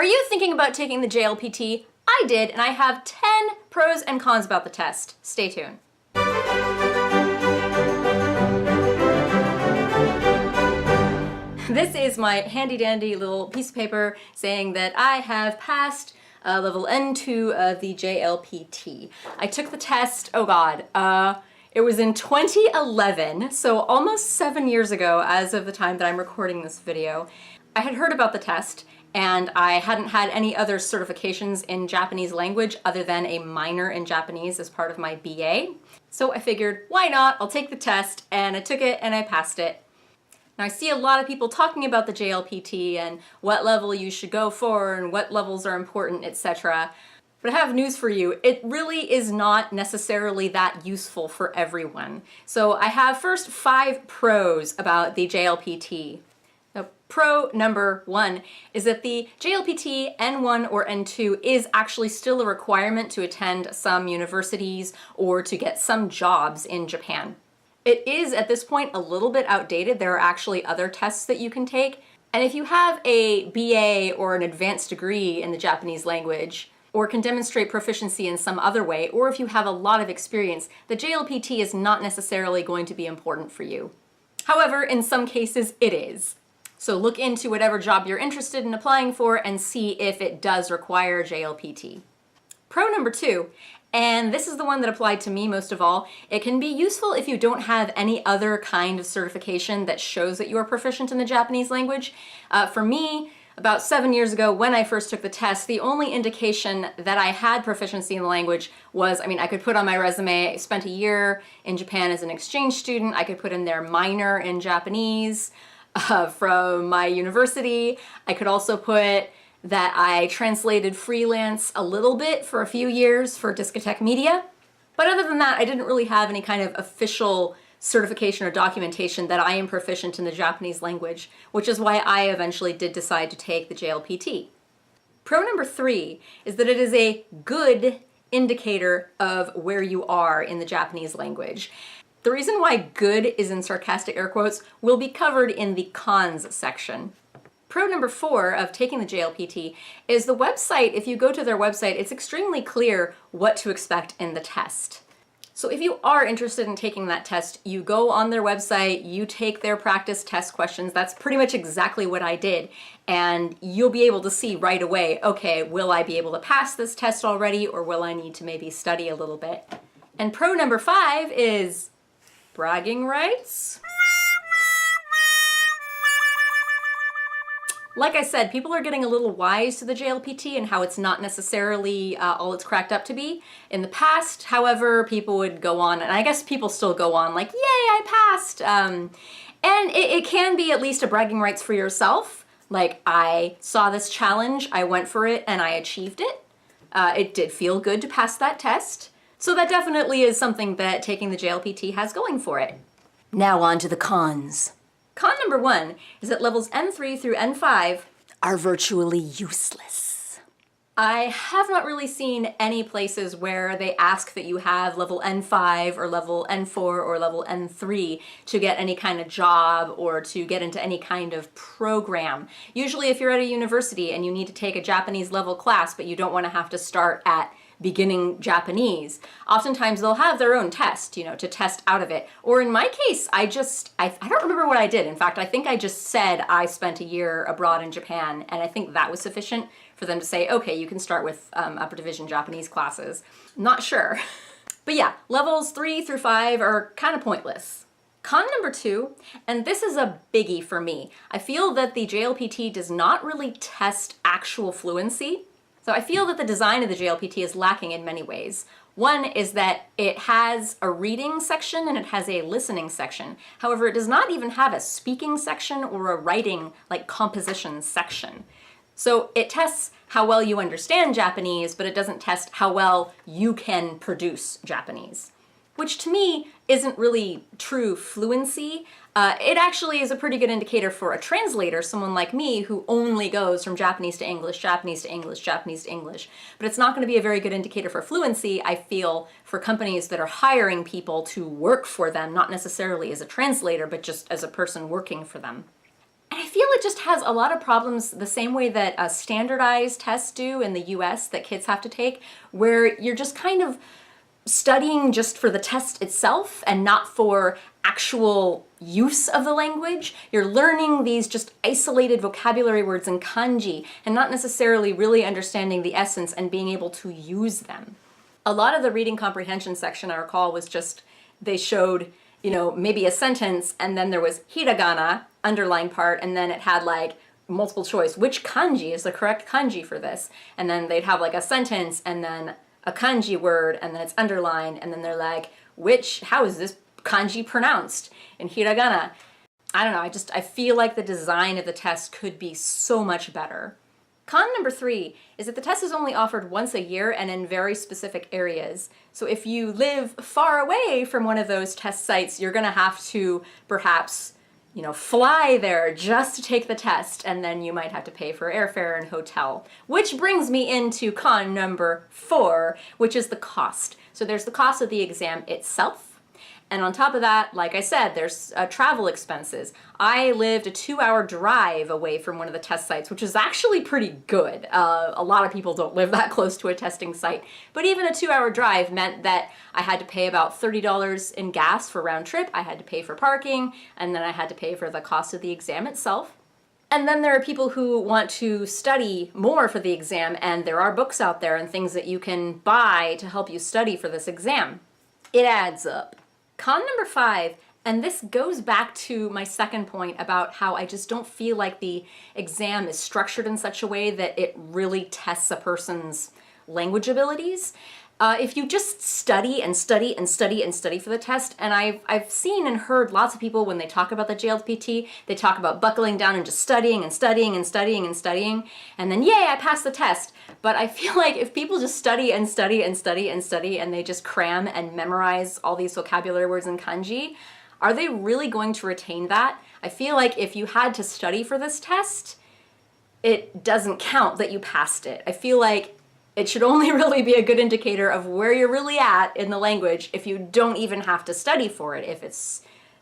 Are you thinking about taking the JLPT? I did, and I have 10 pros and cons about the test. Stay tuned. This is my handy dandy little piece of paper saying that I have passed level N2 of the JLPT. I took the test, oh god, it was in 2011, so almost 7 years ago as of the time that I'm recording this video. I had heard about the test, and I hadn't had any other certifications in Japanese language other than a minor in Japanese as part of my BA. So I figured, why not? I'll take the test, and I took it and I passed it. Now I see a lot of people talking about the JLPT and what level you should go for and what levels are important, etc. But I have news for you. It really is not necessarily that useful for everyone. So I have first 5 pros about the JLPT. Now, pro number 1 is that the JLPT N1 or N2 is actually still a requirement to attend some universities or to get some jobs in Japan. It is at this point a little bit outdated. There are actually other tests that you can take. And if you have a BA or an advanced degree in the Japanese language, or can demonstrate proficiency in some other way, or if you have a lot of experience, the JLPT is not necessarily going to be important for you. However, in some cases it is. So look into whatever job you're interested in applying for and see if it does require JLPT. Pro number 2, and this is the one that applied to me most of all, it can be useful if you don't have any other kind of certification that shows that you are proficient in the Japanese language. For me, about 7 years ago when I first took the test, the only indication that I had proficiency in the language was, I could put on my resume, I spent a year in Japan as an exchange student, I could put in there minor in Japanese from my university. I could also put that I translated freelance a little bit for a few years for Discotheque Media. But other than that, I didn't really have any kind of official certification or documentation that I am proficient in the Japanese language, which is why I eventually did decide to take the JLPT. Pro number 3 is that it is a good indicator of where you are in the Japanese language. The reason why good is in sarcastic air quotes will be covered in the cons section. Pro number 4 of taking the JLPT is the website. If you go to their website, it's extremely clear what to expect in the test. So if you are interested in taking that test, you go on their website, you take their practice test questions. That's pretty much exactly what I did. And you'll be able to see right away, okay, will I be able to pass this test already, or will I need to maybe study a little bit? And pro number 5 is bragging rights. Like I said, people are getting a little wise to the JLPT and how it's not necessarily all it's cracked up to be. In the past, however, people would go on, and I guess people still go on like, yay, I passed. And it can be at least a bragging rights for yourself. Like, I saw this challenge, I went for it, and I achieved it. It did feel good to pass that test. So that definitely is something that taking the JLPT has going for it. Now on to the cons. Con number 1 is that levels N3 through N5 are virtually useless. I have not really seen any places where they ask that you have level N5 or level N4 or level N3 to get any kind of job or to get into any kind of program. Usually if you're at a university and you need to take a Japanese level class but you don't want to have to start at beginning Japanese, oftentimes they'll have their own test, to test out of it. Or in my case, I don't remember what I did. In fact, I think I just said I spent a year abroad in Japan, and I think that was sufficient for them to say, okay, you can start with upper division Japanese classes. Not sure. But yeah, levels 3 through 5 are kind of pointless. Con number 2, and this is a biggie for me, I feel that the JLPT does not really test actual fluency. So I feel that the design of the JLPT is lacking in many ways. One is that it has a reading section and it has a listening section. However, it does not even have a speaking section or a writing, like composition section. So it tests how well you understand Japanese, but it doesn't test how well you can produce Japanese, which to me isn't really true fluency. It actually is a pretty good indicator for a translator, someone like me who only goes from Japanese to English, Japanese to English, Japanese to English. But it's not going to be a very good indicator for fluency, I feel, for companies that are hiring people to work for them, not necessarily as a translator, but just as a person working for them. And I feel it just has a lot of problems the same way that standardized tests do in the US that kids have to take, where you're just kind of studying just for the test itself and not for actual use of the language. You're learning these just isolated vocabulary words and kanji and not necessarily really understanding the essence and being able to use them. A lot of the reading comprehension section, I recall, was just, they showed, maybe a sentence and then there was hiragana, underlined part, and then it had like multiple choice. Which kanji is the correct kanji for this? And then they'd have like a sentence and then a kanji word and then it's underlined and then they're like, how is this kanji pronounced in hiragana? I don't know, I feel like the design of the test could be so much better. Con number 3 is that the test is only offered once a year and in very specific areas. So if you live far away from one of those test sites, you're gonna have to perhaps fly there just to take the test, and then you might have to pay for airfare and hotel. Which brings me into con number 4, which is the cost. So there's the cost of the exam itself, and on top of that, like I said, there's travel expenses. I lived a 2-hour drive away from one of the test sites, which is actually pretty good. A lot of people don't live that close to a testing site, but even a 2-hour drive meant that I had to pay about $30 in gas for round trip, I had to pay for parking, and then I had to pay for the cost of the exam itself. And then there are people who want to study more for the exam, and there are books out there and things that you can buy to help you study for this exam. It adds up. Con number 5, and this goes back to my second point about how I just don't feel like the exam is structured in such a way that it really tests a person's language abilities. If you just study and study and study and study for the test, and I've seen and heard lots of people when they talk about the JLPT, they talk about buckling down and just studying and studying and studying and studying, and then yay, I passed the test. But I feel like if people just study and study and study and study and they just cram and memorize all these vocabulary words and kanji, are they really going to retain that? I feel like if you had to study for this test, it doesn't count that you passed it. I feel like it should only really be a good indicator of where you're really at in the language if you don't even have to study for it, if it's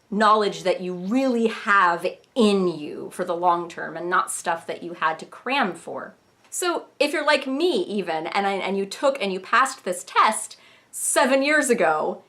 knowledge that you really have in you for the long term and not stuff that you had to cram for. So if you're like me even, and you took and you passed this test 7 years ago,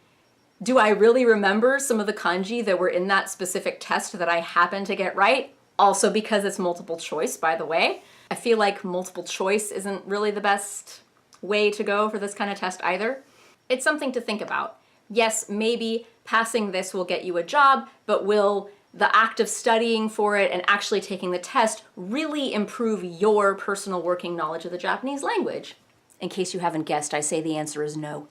do I really remember some of the kanji that were in that specific test that I happened to get right? Also because it's multiple choice, by the way. I feel like multiple choice isn't really the best way to go for this kind of test either. It's something to think about. Yes, maybe passing this will get you a job, but will the act of studying for it and actually taking the test really improve your personal working knowledge of the Japanese language? In case you haven't guessed, I say the answer is no.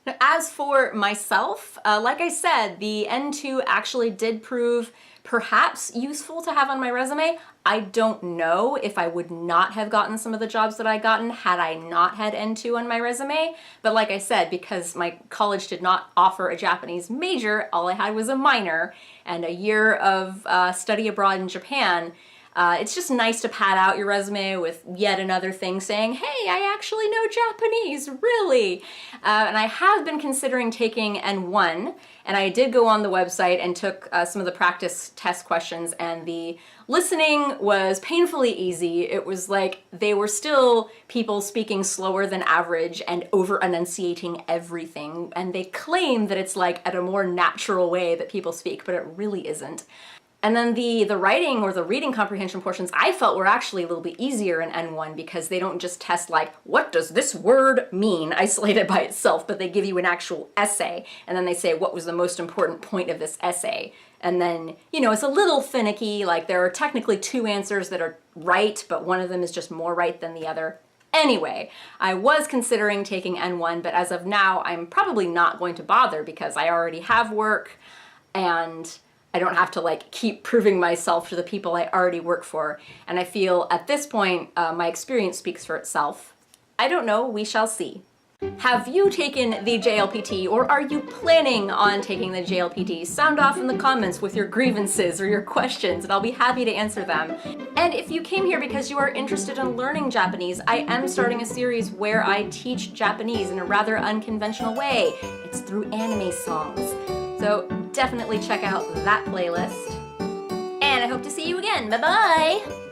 Now, as for myself, like I said, the N2 actually did prove perhaps useful to have on my resume. I don't know if I would not have gotten some of the jobs that I gotten had I not had N2 on my resume. But like I said, because my college did not offer a Japanese major, all I had was a minor and a year of study abroad in Japan. It's just nice to pad out your resume with yet another thing saying, hey, I actually know Japanese, really. And I have been considering taking N1, and I did go on the website and took some of the practice test questions, and the listening was painfully easy. It was like they were still people speaking slower than average and over-enunciating everything, and they claim that it's like at a more natural way that people speak, but it really isn't. And then the writing or the reading comprehension portions I felt were actually a little bit easier in N1 because they don't just test like, what does this word mean, isolated by itself, but they give you an actual essay, and then they say, what was the most important point of this essay? And then, it's a little finicky, like there are technically 2 answers that are right, but one of them is just more right than the other. Anyway, I was considering taking N1, but as of now, I'm probably not going to bother because I already have work, and I don't have to like keep proving myself to the people I already work for. And I feel at this point, my experience speaks for itself. I don't know, we shall see. Have you taken the JLPT, or are you planning on taking the JLPT? Sound off in the comments with your grievances or your questions, and I'll be happy to answer them. And if you came here because you are interested in learning Japanese, I am starting a series where I teach Japanese in a rather unconventional way. It's through anime songs. So definitely check out that playlist. And and I hope to see you again. Bye-bye!